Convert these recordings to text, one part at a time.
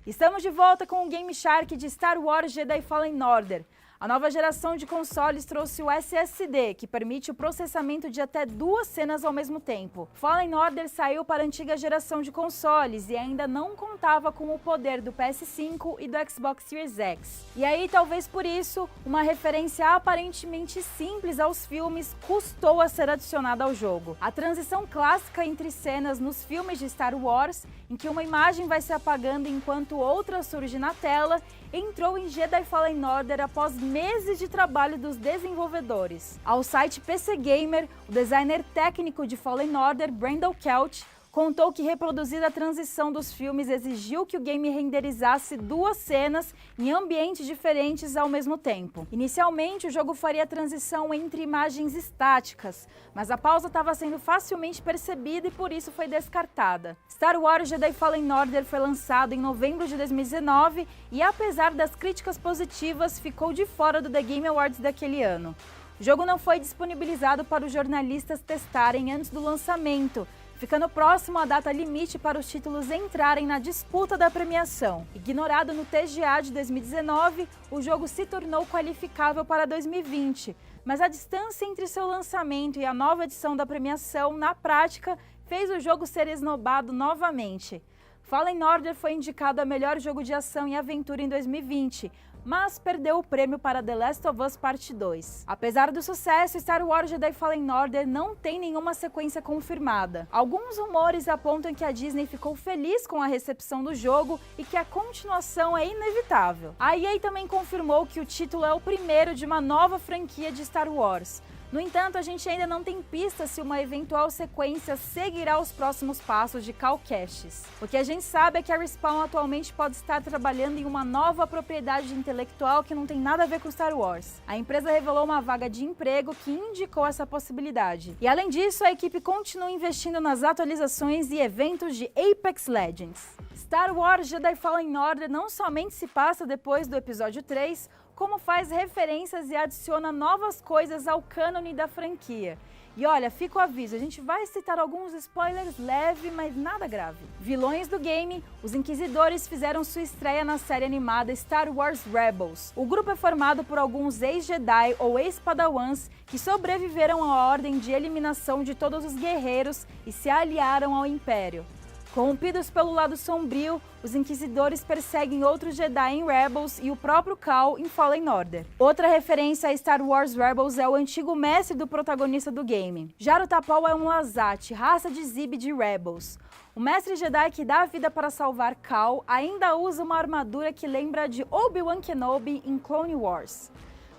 Estamos de volta com o Game Shark de Star Wars Jedi Fallen Order. A nova geração de consoles trouxe o SSD, que permite o processamento de até 2 cenas ao mesmo tempo. Fallen Order saiu para a antiga geração de consoles e ainda não contava com o poder do PS5 e do Xbox Series X. E aí, talvez por isso, uma referência aparentemente simples aos filmes custou a ser adicionada ao jogo. A transição clássica entre cenas nos filmes de Star Wars, em que uma imagem vai se apagando enquanto outra surge na tela, entrou em Jedi Fallen Order após meses de trabalho dos desenvolvedores. Ao site PC Gamer, o designer técnico de Fallen Order, Brandon Kelch, contou que reproduzir a transição dos filmes exigiu que o game renderizasse 2 cenas em ambientes diferentes ao mesmo tempo. Inicialmente, o jogo faria a transição entre imagens estáticas, mas a pausa estava sendo facilmente percebida e por isso foi descartada. Star Wars Jedi Fallen Order foi lançado em novembro de 2019 e, apesar das críticas positivas, ficou de fora do The Game Awards daquele ano. O jogo não foi disponibilizado para os jornalistas testarem antes do lançamento, ficando próximo à data limite para os títulos entrarem na disputa da premiação. Ignorado no TGA de 2019, o jogo se tornou qualificável para 2020, mas a distância entre seu lançamento e a nova edição da premiação, na prática, fez o jogo ser esnobado novamente. Fallen Order foi indicado a melhor jogo de ação e aventura em 2020, mas perdeu o prêmio para The Last of Us Part 2. Apesar do sucesso, Star Wars Jedi Fallen Order não tem nenhuma sequência confirmada. Alguns rumores apontam que a Disney ficou feliz com a recepção do jogo e que a continuação é inevitável. A EA também confirmou que o título é o primeiro de uma nova franquia de Star Wars. No entanto, a gente ainda não tem pista se uma eventual sequência seguirá os próximos passos de Cal Kestis. O que a gente sabe é que a Respawn atualmente pode estar trabalhando em uma nova propriedade intelectual que não tem nada a ver com Star Wars. A empresa revelou uma vaga de emprego que indicou essa possibilidade. E além disso, a equipe continua investindo nas atualizações e eventos de Apex Legends. Star Wars Jedi Fallen Order não somente se passa depois do episódio 3, como faz referências e adiciona novas coisas ao cânone da franquia. E olha, fica o aviso, a gente vai citar alguns spoilers leves, mas nada grave. Vilões do game, os Inquisidores fizeram sua estreia na série animada Star Wars Rebels. O grupo é formado por alguns ex-Jedi ou ex-Padawans que sobreviveram à ordem de eliminação de todos os guerreiros e se aliaram ao Império. Corrompidos pelo lado sombrio, os Inquisidores perseguem outros Jedi em Rebels e o próprio Cal em Fallen Order. Outra referência a Star Wars Rebels é o antigo mestre do protagonista do game. Jaro Tapal é um Lazat, raça de Zib de Rebels. O mestre Jedi que dá a vida para salvar Cal ainda usa uma armadura que lembra de Obi-Wan Kenobi em Clone Wars.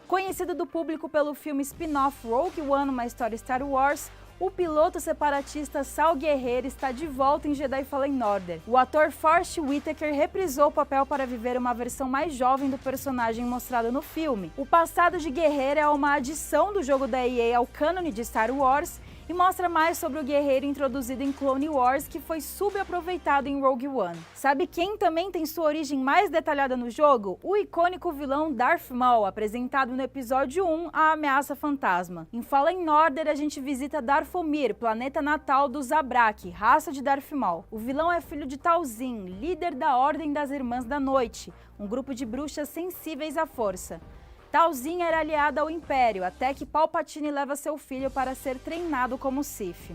Conhecido do público pelo filme spin-off Rogue One, uma história Star Wars, o piloto separatista Saul Guerreiro está de volta em Jedi Fallen Order. O ator Forrest Whitaker reprisou o papel para viver uma versão mais jovem do personagem mostrado no filme. O passado de Guerreiro é uma adição do jogo da EA ao cânone de Star Wars e mostra mais sobre o guerreiro introduzido em Clone Wars, que foi subaproveitado em Rogue One. Sabe quem também tem sua origem mais detalhada no jogo? O icônico vilão Darth Maul, apresentado no episódio 1, A Ameaça Fantasma. Em Fallen Order, a gente visita Dathomir, planeta natal do Zabrak, raça de Darth Maul. O vilão é filho de Talzin, líder da Ordem das Irmãs da Noite, um grupo de bruxas sensíveis à força. Talzin era aliada ao Império, até que Palpatine leva seu filho para ser treinado como Sith.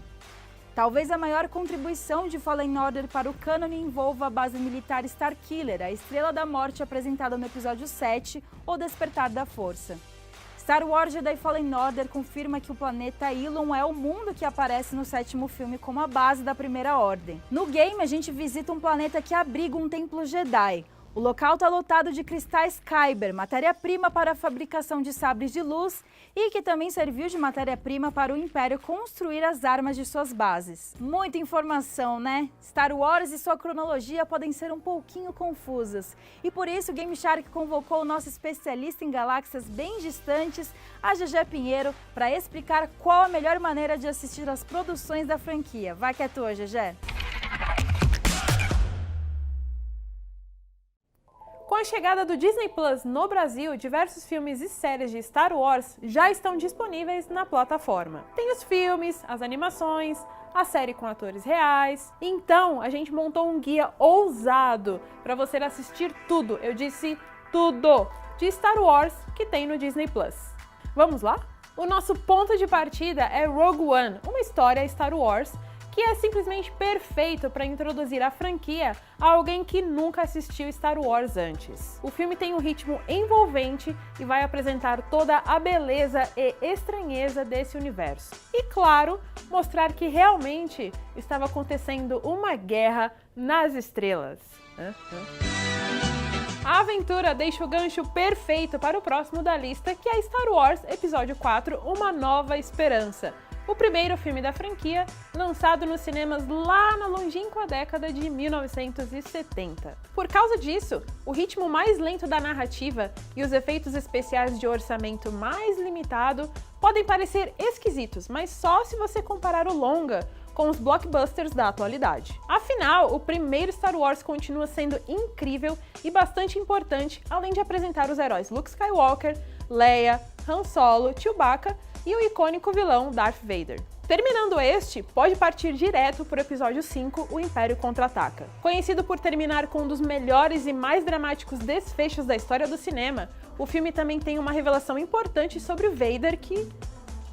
Talvez a maior contribuição de Fallen Order para o cânone envolva a base militar Starkiller, a Estrela da Morte apresentada no episódio 7, O Despertar da Força. Star Wars Jedi Fallen Order confirma que o planeta Ilum é o mundo que aparece no 7º filme como a base da Primeira Ordem. No game, a gente visita um planeta que abriga um templo Jedi. O local está lotado de cristais Kyber, matéria-prima para a fabricação de sabres de luz e que também serviu de matéria-prima para o Império construir as armas de suas bases. Muita informação, né? Star Wars e sua cronologia podem ser um pouquinho confusas. E por isso o Game Shark convocou o nosso especialista em galáxias bem distantes, a Gegé Pinheiro, para explicar qual a melhor maneira de assistir às produções da franquia. Vai que é tua, Gegé! Com a chegada do Disney Plus no Brasil, diversos filmes e séries de Star Wars já estão disponíveis na plataforma. Tem os filmes, as animações, a série com atores reais. Então, a gente montou um guia ousado para você assistir tudo, eu disse tudo, de Star Wars que tem no Disney Plus. Vamos lá? O nosso ponto de partida é Rogue One, uma história Star Wars que é simplesmente perfeito para introduzir a franquia a alguém que nunca assistiu Star Wars antes. O filme tem um ritmo envolvente e vai apresentar toda a beleza e estranheza desse universo. E claro, mostrar que realmente estava acontecendo uma guerra nas estrelas. A aventura deixa o gancho perfeito para o próximo da lista, que é Star Wars Episódio 4, Uma Nova Esperança. O primeiro filme da franquia, lançado nos cinemas lá na longínqua década de 1970. Por causa disso, o ritmo mais lento da narrativa e os efeitos especiais de orçamento mais limitado podem parecer esquisitos, mas só se você comparar o longa com os blockbusters da atualidade. Afinal, o primeiro Star Wars continua sendo incrível e bastante importante, além de apresentar os heróis Luke Skywalker, Leia, Han Solo, Chewbacca e o icônico vilão Darth Vader. Terminando este, pode partir direto para o episódio 5, O Império Contra-Ataca. Conhecido por terminar com um dos melhores e mais dramáticos desfechos da história do cinema, o filme também tem uma revelação importante sobre o Vader que,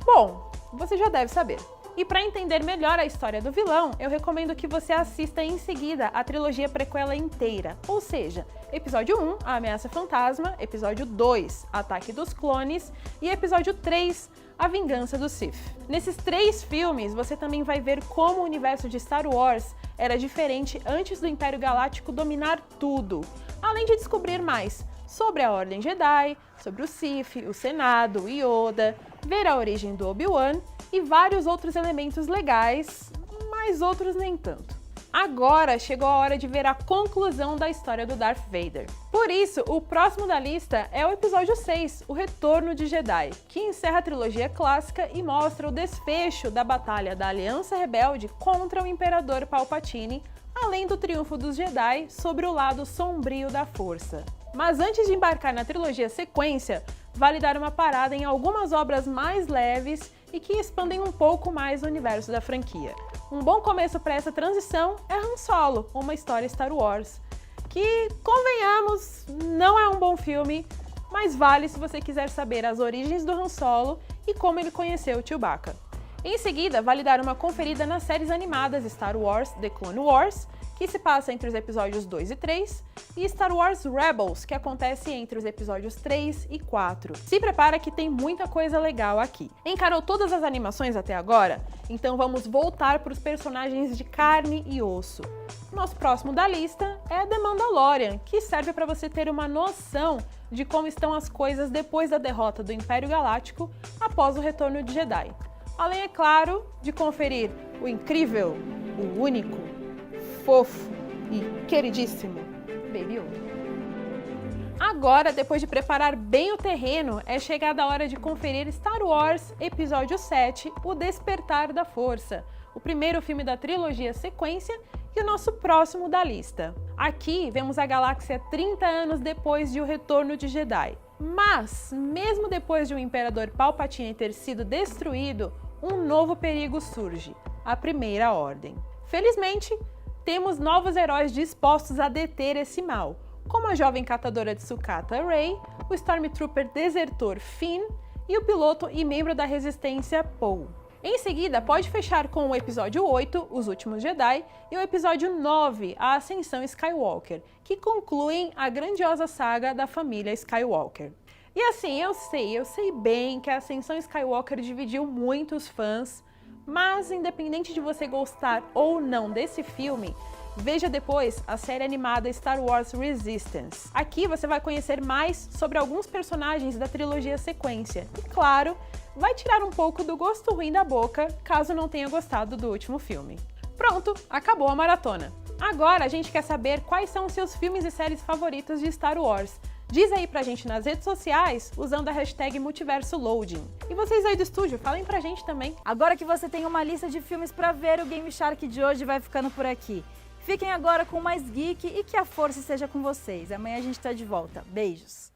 bom, você já deve saber. E para entender melhor a história do vilão, eu recomendo que você assista em seguida a trilogia prequela inteira, ou seja, episódio 1, A Ameaça Fantasma, episódio 2, Ataque dos Clones e episódio 3, A Vingança do Sith. Nesses 3 filmes, você também vai ver como o universo de Star Wars era diferente antes do Império Galáctico dominar tudo, além de descobrir mais sobre a Ordem Jedi, sobre o Sith, o Senado, o Yoda, ver a origem do Obi-Wan e vários outros elementos legais, mas outros nem tanto. Agora chegou a hora de ver a conclusão da história do Darth Vader. Por isso, o próximo da lista é o episódio 6, O Retorno de Jedi, que encerra a trilogia clássica e mostra o desfecho da batalha da Aliança Rebelde contra o Imperador Palpatine, além do triunfo dos Jedi sobre o lado sombrio da Força. Mas antes de embarcar na trilogia sequência, vale dar uma parada em algumas obras mais leves e que expandem um pouco mais o universo da franquia. Um bom começo para essa transição é Han Solo, uma história Star Wars, que, convenhamos, não é um bom filme, mas vale se você quiser saber as origens do Han Solo e como ele conheceu o Chewbacca. Em seguida, vale dar uma conferida nas séries animadas Star Wars The Clone Wars, que se passa entre os episódios 2 e 3, e Star Wars Rebels, que acontece entre os episódios 3 e 4. Se prepara que tem muita coisa legal aqui. Encarou todas as animações até agora? Então vamos voltar para os personagens de carne e osso. Nosso próximo da lista é The Mandalorian, que serve para você ter uma noção de como estão as coisas depois da derrota do Império Galáctico após o retorno de Jedi. Além, é claro, de conferir o incrível, o único, fofo e queridíssimo Baby Yoda. Agora, depois de preparar bem o terreno, é chegada a hora de conferir Star Wars Episódio 7, O Despertar da Força, o primeiro filme da trilogia sequência e o nosso próximo da lista. Aqui vemos a galáxia 30 anos depois de O Retorno de Jedi. Mas, mesmo depois de o Imperador Palpatine ter sido destruído, um novo perigo surge, a Primeira Ordem. Felizmente, temos novos heróis dispostos a deter esse mal, como a jovem catadora de sucata Rey, o Stormtrooper desertor Finn e o piloto e membro da Resistência Poe. Em seguida, pode fechar com o episódio 8, Os Últimos Jedi, e o episódio 9, A Ascensão Skywalker, que concluem a grandiosa saga da família Skywalker. E assim, eu sei bem que a Ascensão Skywalker dividiu muitos fãs, mas independente de você gostar ou não desse filme, veja depois a série animada Star Wars Resistance. Aqui você vai conhecer mais sobre alguns personagens da trilogia sequência e, claro, vai tirar um pouco do gosto ruim da boca caso não tenha gostado do último filme. Pronto, acabou a maratona. Agora a gente quer saber quais são os seus filmes e séries favoritos de Star Wars. Diz aí pra gente nas redes sociais usando a hashtag MultiversoLoading. E vocês aí do estúdio, falem pra gente também. Agora que você tem uma lista de filmes pra ver, o Game Shark de hoje vai ficando por aqui. Fiquem agora com mais geek e que a força esteja com vocês. Amanhã a gente tá de volta. Beijos!